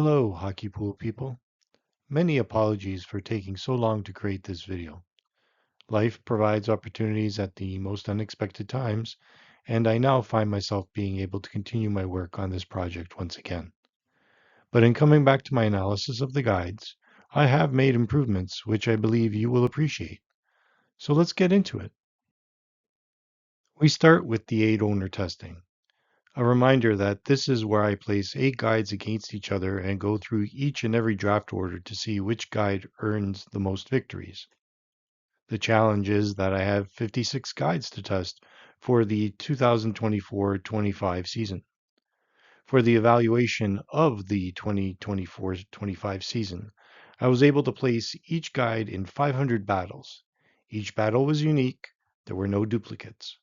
Hello, hockey pool people. Many apologies for taking so long to create this video. Life provides opportunities at the most unexpected times, and I now find myself being able to continue my work on this project once again. But in coming back to my analysis of the guides, I have made improvements which I believe you will appreciate. So let's get into it. We start with the 8-owner testing. A reminder that this is where I place 8 guides against each other and go through each and every draft order to see which guide earns the most victories. The challenge is that I have 56 guides to test for the 2024-25 season. For the evaluation of the 2024-25 season, I was able to place each guide in 500 battles. Each battle was unique. There were no duplicates.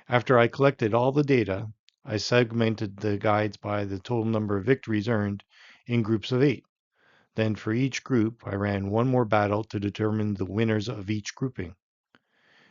After I collected all the data, I segmented the guides by the total number of victories earned in groups of 8. Then for each group, I ran one more battle to determine the winners of each grouping.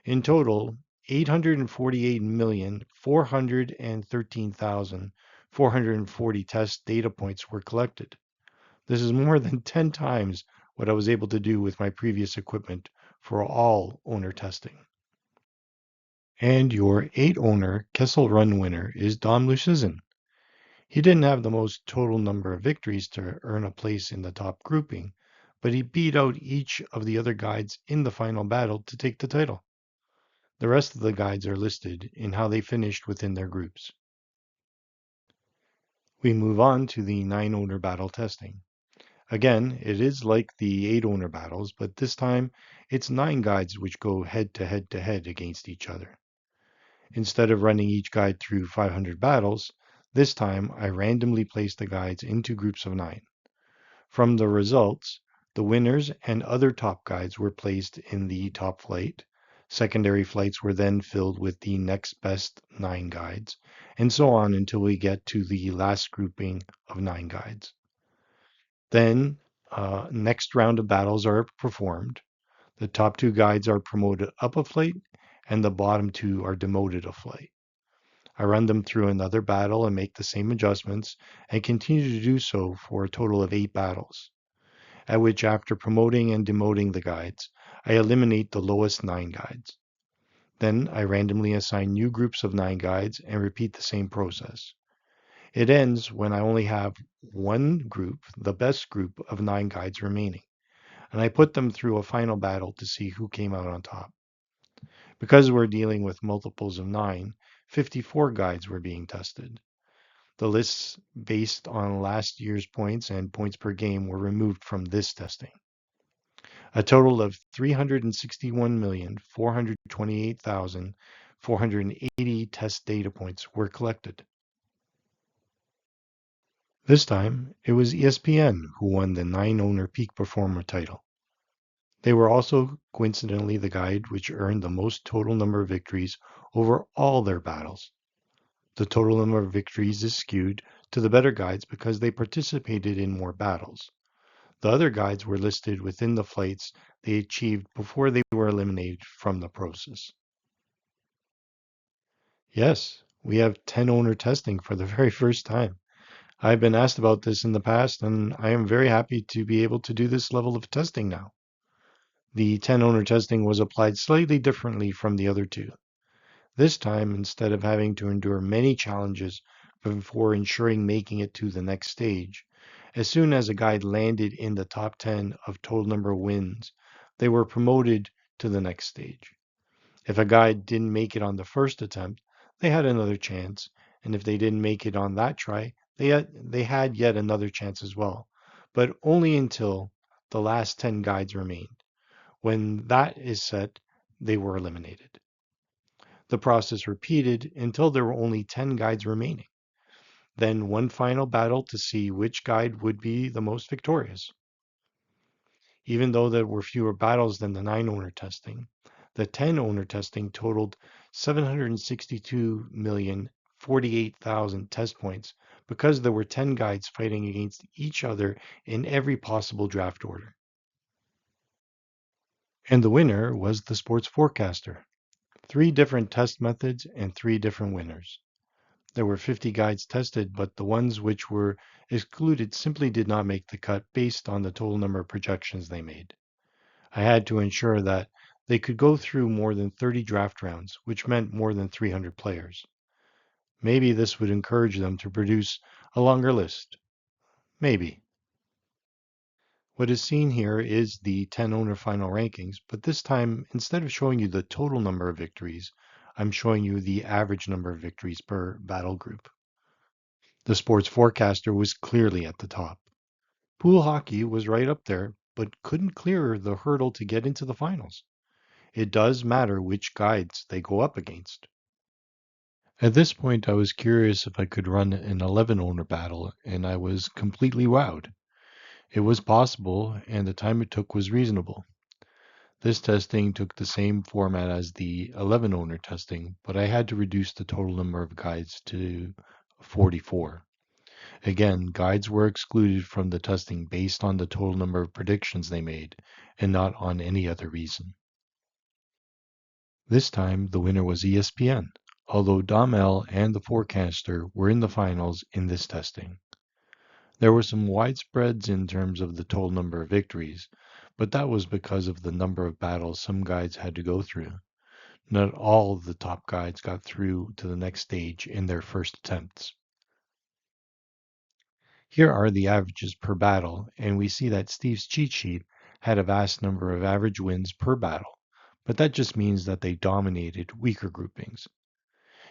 In total, 848,413,440 test data points were collected. This is more than 10 times what I was able to do with my previous equipment for all owner testing. And your 8-owner Kessel Run winner is Luszczyszyn. He didn't have the most total number of victories to earn a place in the top grouping, but he beat out each of the other guides in the final battle to take the title. The rest of the guides are listed in how they finished within their groups. We move on to the 9-owner battle testing. Again, it is like the 8-owner battles, but this time it's 9 guides which go head to head against each other. Instead of running each guide through 500 battles, this time I randomly placed the guides into groups of 9. From the results, the winners and other top guides were placed in the top flight. Secondary flights were then filled with the next best 9 guides, and so on until we get to the last grouping of 9 guides. Then, next round of battles are performed. The top 2 guides are promoted up a flight, and the bottom 2 are demoted a flight. I run them through another battle and make the same adjustments, and continue to do so for a total of 8 battles, at which after promoting and demoting the guides, I eliminate the lowest 9 guides. Then I randomly assign new groups of 9 guides and repeat the same process. It ends when I only have one group, the best group of 9 guides remaining, and I put them through a final battle to see who came out on top. Because we're dealing with multiples of 9, 54 guides were being tested. The lists based on last year's points and points per game were removed from this testing. A total of 361,428,480 test data points were collected. This time, it was ESPN who won the 9-owner Peak Performer title. They were also coincidentally the guide which earned the most total number of victories over all their battles. The total number of victories is skewed to the better guides because they participated in more battles. The other guides were listed within the flights they achieved before they were eliminated from the process. Yes, we have 10-owner testing for the very first time. I've been asked about this in the past, and I am very happy to be able to do this level of testing now. The 10-owner testing was applied slightly differently from the other 2. This time, instead of having to endure many challenges before ensuring making it to the next stage, as soon as a guide landed in the top 10 of total number of wins, they were promoted to the next stage. If a guide didn't make it on the first attempt, they had another chance, and if they didn't make it on that try, they had yet another chance as well, but only until the last 10 guides remained. When that is set, they were eliminated. The process repeated until there were only 10 guides remaining. Then one final battle to see which guide would be the most victorious. Even though there were fewer battles than the 9-owner testing, the 10-owner testing totaled 762,048,000 test points because there were 10 guides fighting against each other in every possible draft order. And the winner was the sports forecaster. 3 different test methods and 3 different winners. There were 50 guides tested, but the ones which were excluded simply did not make the cut based on the total number of projections they made. I had to ensure that they could go through more than 30 draft rounds, which meant more than 300 players. Maybe this would encourage them to produce a longer list. Maybe. What is seen here is the 10 owner final rankings, but this time, instead of showing you the total number of victories, I'm showing you the average number of victories per battle group. The sports forecaster was clearly at the top. Pool hockey was right up there, but couldn't clear the hurdle to get into the finals. It does matter which guides they go up against. At this point, I was curious if I could run an 11 owner battle, and I was completely wowed. It was possible, and the time it took was reasonable. This testing took the same format as the 11 owner testing, but I had to reduce the total number of guides to 44. Again, guides were excluded from the testing based on the total number of predictions they made, and not on any other reason. This time, the winner was ESPN, although Domel and the forecaster were in the finals in this testing. There were some widespreads in terms of the total number of victories, but that was because of the number of battles some guides had to go through. Not all of the top guides got through to the next stage in their first attempts. Here are the averages per battle, and we see that Steve's cheat sheet had a vast number of average wins per battle, but that just means that they dominated weaker groupings.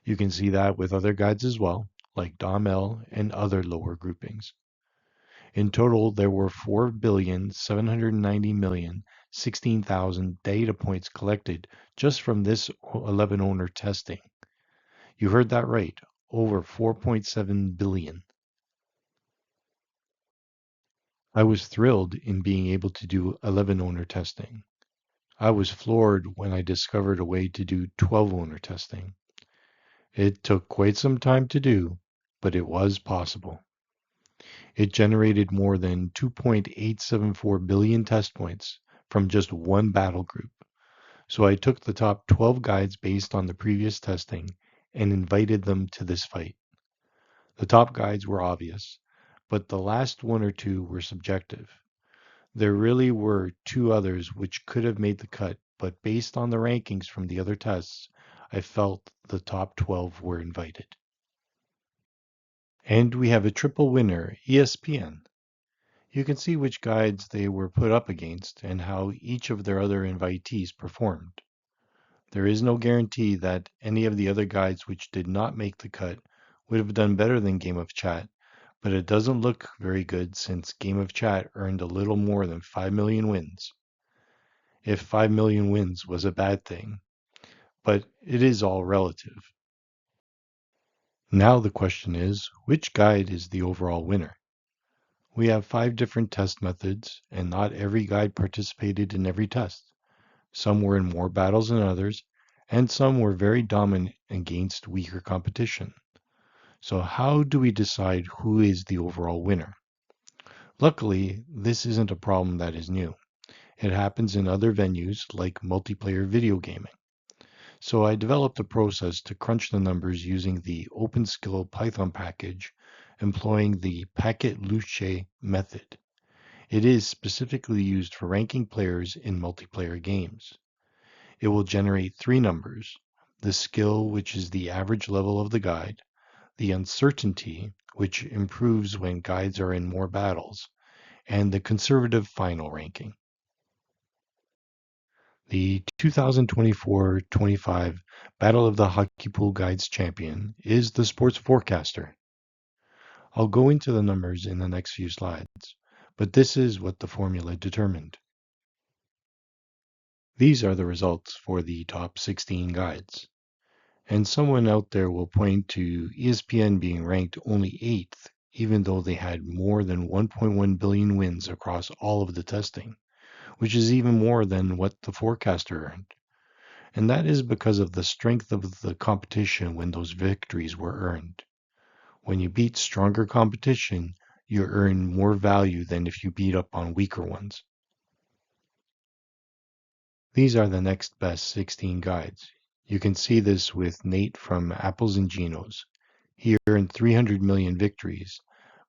You can see that with other guides as well, like Domel and other lower groupings. In total, there were 4,790,016,000 data points collected just from this 11 owner testing. You heard that right, over 4.7 billion. I was thrilled in being able to do 11 owner testing. I was floored when I discovered a way to do 12 owner testing. It took quite some time to do, but it was possible. It generated more than 2.874 billion test points from just one battle group. So I took the top 12 guides based on the previous testing and invited them to this fight. The top guides were obvious, but the last one or two were subjective. There really were two others which could have made the cut, but based on the rankings from the other tests, I felt the top 12 were invited. And we have a triple winner, ESPN. You can see which guides they were put up against and how each of their other invitees performed. There is no guarantee that any of the other guides which did not make the cut would have done better than Game of Chat, but it doesn't look very good since Game of Chat earned a little more than 5 million wins. If 5 million wins was a bad thing, but it is all relative. Now the question is, which guide is the overall winner? We have 5 different test methods, and not every guide participated in every test. Some were in more battles than others, and some were very dominant against weaker competition. So how do we decide who is the overall winner? Luckily, this isn't a problem that is new. It happens in other venues like multiplayer video gaming. So I developed a process to crunch the numbers using the OpenSkill Python package, employing the packet-luce method. It is specifically used for ranking players in multiplayer games. It will generate 3 numbers: the skill, which is the average level of the guide, the uncertainty, which improves when guides are in more battles, and the conservative final ranking. The 2024-25 Battle of the Hockey Pool Guides champion is the sports forecaster. I'll go into the numbers in the next few slides, but this is what the formula determined. These are the results for the top 16 guides. And someone out there will point to ESPN being ranked only 8th, even though they had more than 1.1 billion wins across all of the testing, which is even more than what the forecaster earned. And that is because of the strength of the competition when those victories were earned. When you beat stronger competition, you earn more value than if you beat up on weaker ones. These are the next best 16 guides. You can see this with Nate from Apples and Ginos. He earned 300 million victories,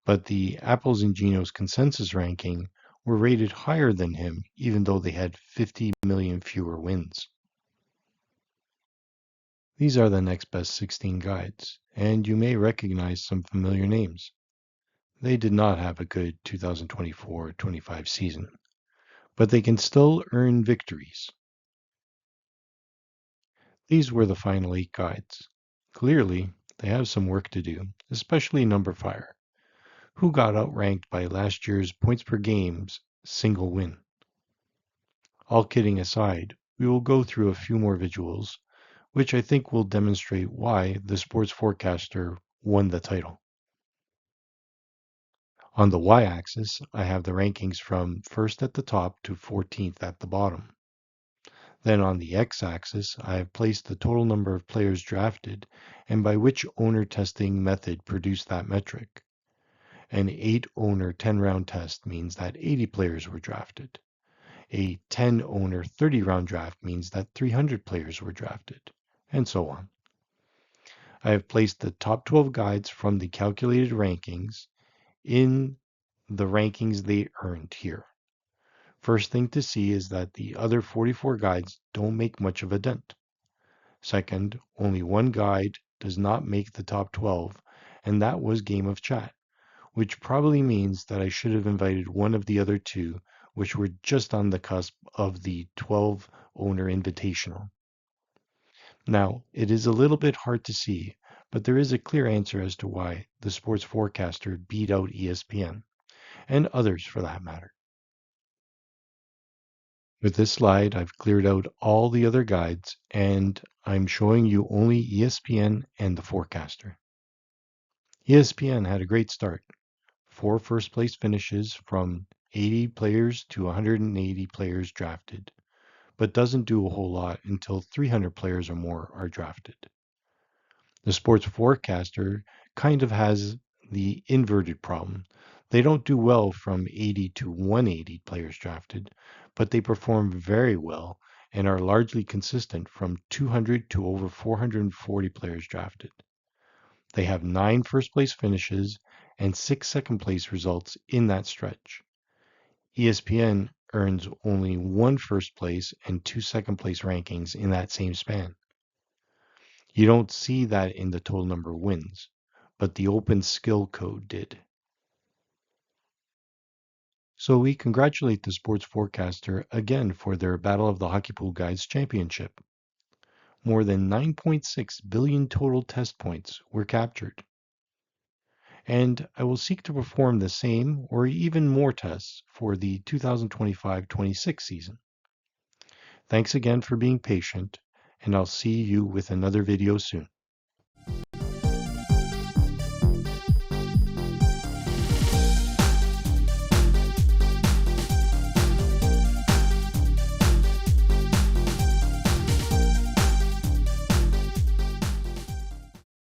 but the Apples and Ginos consensus ranking were rated higher than him, even though they had 50 million fewer wins. These are the next best 16 guides, and you may recognize some familiar names. They did not have a good 2024-25 season, but they can still earn victories. These were the final 8 guides. Clearly, they have some work to do, especially number fire, who got outranked by last year's points per game's single win. All kidding aside, we will go through a few more visuals, which I think will demonstrate why the sports forecaster won the title. On the y-axis, I have the rankings from first at the top to 14th at the bottom. Then on the x-axis, I have placed the total number of players drafted and by which owner testing method produced that metric. An 8-owner 10-round test means that 80 players were drafted. A 10-owner 30-round draft means that 300 players were drafted, and so on. I have placed the top 12 guides from the calculated rankings in the rankings they earned here. First thing to see is that the other 44 guides don't make much of a dent. Second, only one guide does not make the top 12, and that was Game of Chat, which probably means that I should have invited one of the other 2, which were just on the cusp of the 12-owner invitational. Now, it is a little bit hard to see, but there is a clear answer as to why the sports forecaster beat out ESPN, and others for that matter. With this slide, I've cleared out all the other guides, and I'm showing you only ESPN and the forecaster. ESPN had a great start. 4 first-place finishes from 80 players to 180 players drafted, but doesn't do a whole lot until 300 players or more are drafted. The sports forecaster kind of has the inverted problem. They don't do well from 80 to 180 players drafted, but they perform very well and are largely consistent from 200 to over 440 players drafted. They have 9 first-place finishes and 6 second-place results in that stretch. ESPN earns only 1 first-place and 2 second-place rankings in that same span. You don't see that in the total number of wins, but the open skill code did. So we congratulate the sports forecaster again for their Battle of the Hockey Pool Guides championship. More than 9.6 billion total test points were captured. And I will seek to perform the same or even more tests for the 2025-26 season. Thanks again for being patient, and I'll see you with another video soon.